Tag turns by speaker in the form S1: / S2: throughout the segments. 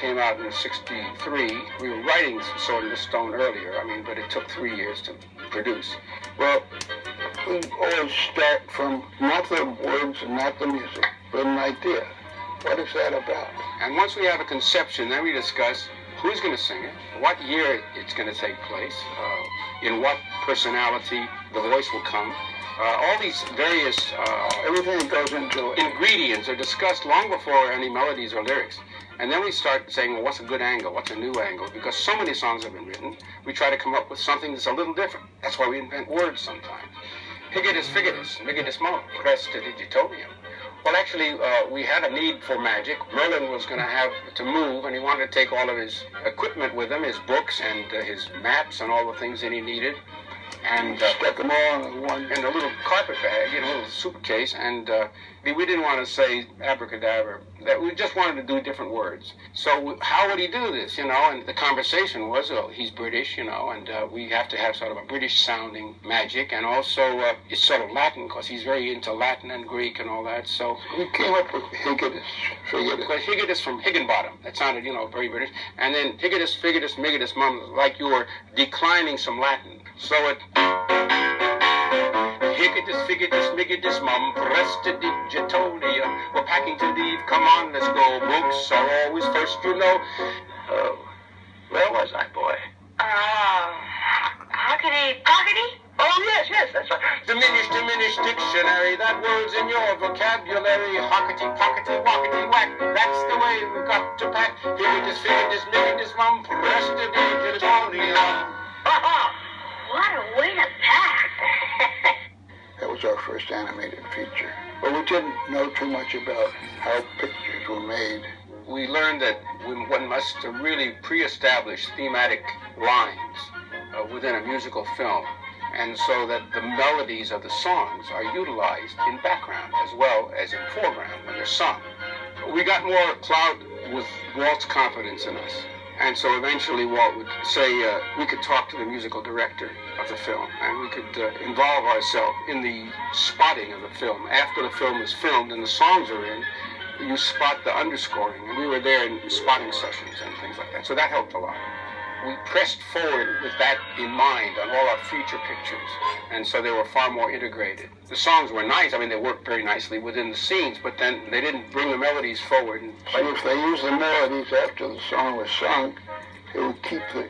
S1: came out in '63. We were writing Sword in the Stone earlier, but it took 3 years to produce.
S2: Well, we always start from not the words and not the music, but an idea. What is that about?
S1: And once we have a conception, then we discuss who's going to sing it, what year it's going to take place, in what personality the voice will come. All these various
S2: everything that goes into it.
S1: Ingredients are discussed long before any melodies or lyrics. And then we start saying, well, what's a good angle? What's a new angle? Because so many songs have been written, we try to come up with something that's a little different. That's why we invent words sometimes. Higitus, figitus, migitus mum, prestidigitovium. Well, actually, we had a need for magic. Merlin was going to have to move, and he wanted to take all of his equipment with him, his books and his maps and all the things that he needed. And
S2: stuck them all
S1: in a little carpet bag, a little suitcase, and we didn't want to say abracadabra. That we just wanted to do different words. So how would he do this, And the conversation was, he's British, and we have to have sort of a British-sounding magic, and also it's sort of Latin, because he's very into Latin and Greek and all that. So
S2: we came up with Higitus, Figitus.
S1: Because Higitus from Higginbottom, that sounded, very British, and then Higitus, Figitus, Migitus, Mum, like you were declining some Latin. So it Higitus, Figitus, Migitus, Mum, prestidigitolia. We're packing to leave, come on, let's go. Books are always first,
S2: Where was I, boy?
S3: Pockety?
S2: Oh, yes, that's right.
S1: Diminish dictionary, that word's in your vocabulary. Hockety, pockety, walkety, whack. That's the way we've got to pack. Higitus, Figitus, Migitus, Mum, prestidigitolia.
S3: What a way to pack.
S2: That was our first animated feature. But we didn't know too much about how pictures were made.
S1: We learned that one must really pre-establish thematic lines within a musical film, and so that the melodies of the songs are utilized in background as well as in foreground when they're sung. We got more clout with Walt's confidence in us. And so eventually Walt would say we could talk to the musical director of the film, and we could involve ourselves in the spotting of the film. After the film is filmed and the songs are in, you spot the underscoring, and we were there in spotting sessions and things like that. So that helped a lot. We pressed forward with that in mind on all our future pictures, and so they were far more integrated. The songs were nice. They worked very nicely within the scenes, but then they didn't bring the melodies forward.
S2: So if they used the melodies after the song was sung, it would keep the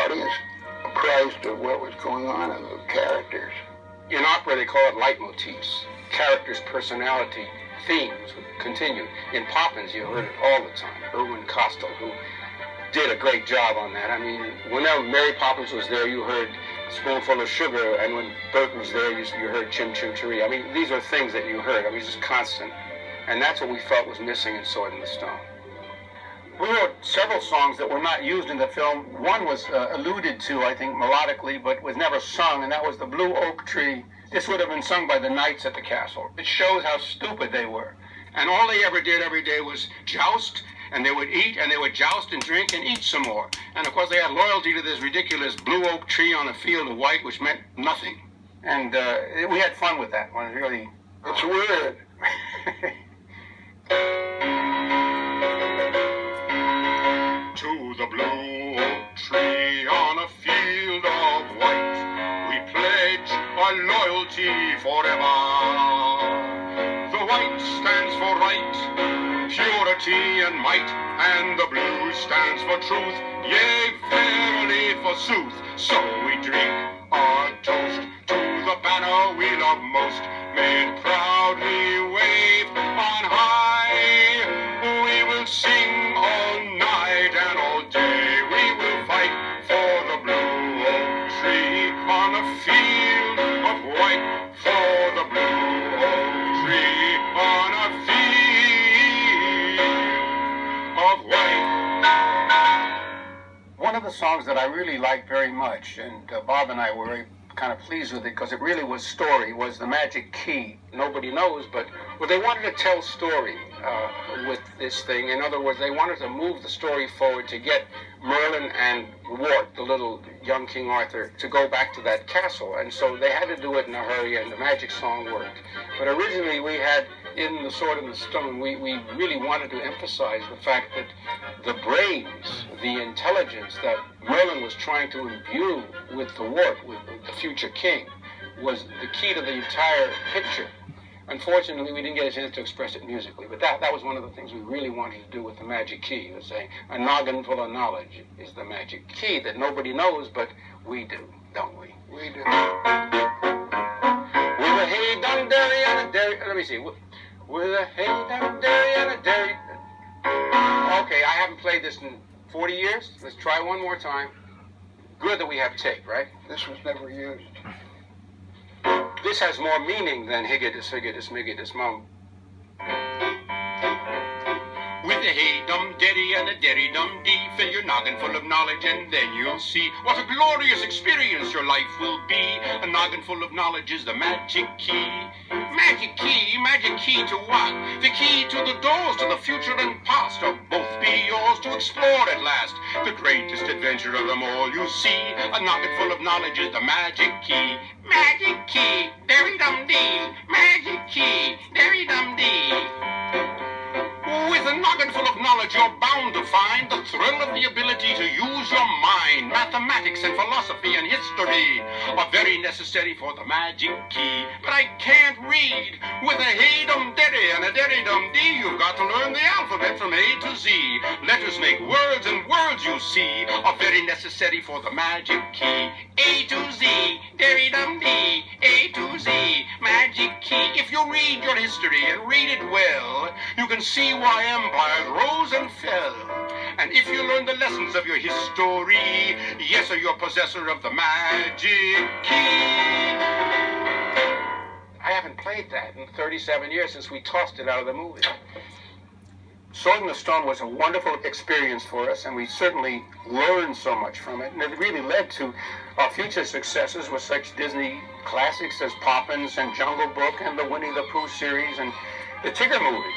S2: audience apprised of what was going on in the characters.
S1: In opera, they call it leitmotifs. Characters' personality, themes would continue. In Poppins, you heard it all the time. Erwin Kostel, who did a great job on that. Whenever Mary Poppins was there, you heard Spoonful of Sugar, and when Bert was there, you heard Chim Chim Cheree. These are things that you heard. It was just constant. And that's what we felt was missing in Sword in the Stone. We wrote several songs that were not used in the film. One was alluded to, I think, melodically, but was never sung, and that was The Blue Oak Tree. This would have been sung by the knights at the castle. It shows how stupid they were. And all they ever did every day was joust, and they would eat, and they would joust and drink and eat some more. And of course they had loyalty to this ridiculous blue oak tree on a field of white, which meant nothing. And we had fun with that one, really.
S2: It's weird.
S1: To the blue oak tree on a field of white, we pledge our loyalty forever. The white stands for right, purity and might, and the blue stands for truth, yea, verily forsooth. So we drink our toast to the banner we love most, may it proudly wave on high. We will sing all night and all day, we will fight for the blue oak tree on a field of white, for the blue oak tree on a field of white. One of the songs that I really liked very much, and Bob and I were very kind of pleased with it because it really was story, was The Magic Key. Nobody knows, but they wanted to tell story with this thing. In other words, they wanted to move the story forward to get Merlin and Wart, the little young King Arthur, to go back to that castle. And so they had to do it in a hurry, and the magic song worked. But originally we had in The Sword and the Stone, we really wanted to emphasize the fact that the brains, the intelligence that Merlin was trying to imbue with the wart, with the future king, was the key to the entire picture. Unfortunately, we didn't get a chance to express it musically, but that was one of the things we really wanted to do with the magic key. It was saying a noggin full of knowledge is the magic key that nobody knows, but we do, don't we?
S2: We do.
S1: With a hey dum dairy and a dairy. Let me see. With a hey dum dairy and a dairy. Okay, I haven't played this in 40 years. Let's try one more time. Good that we have tape, right?
S2: This was never used.
S1: This has more meaning than higgidus, higgidus, miggidus, mum.
S4: With a hey-dum-deddy and a derry-dum-dee, fill your noggin full of knowledge and then you'll see what a glorious experience your life will be. A noggin full of knowledge is the magic key. Magic key to what? The key to the doors to the future and past will both be yours to explore at last. The greatest adventure of them all, you see. A noggin full of knowledge is the magic key. Magic key, derry-dum-dee. Magic key, derry-dum-dee. With a noggin full of knowledge, you're bound to find the thrill of the ability to use your mind. Mathematics and philosophy and history are very necessary for the magic key. But I can't read. With a hey-dum-deddy and a derry-dum-dee, you've got to learn the alphabet from A to Z. Letters make words, and words, you see, are very necessary for the magic key. A to Z, derry-dum-dee, A to Z, magic key. If you read your history and read it well, you can see why empires rose and fell. And if you learn the lessons of your history, yes, sir, you're possessor of the magic key.
S1: I haven't played that in 37 years since we tossed it out of the movie. Sword in the Stone was a wonderful experience for us, and we certainly learned so much from it. And it really led to our future successes with such Disney classics as Poppins and Jungle Book and the Winnie the Pooh series and the Tigger movie.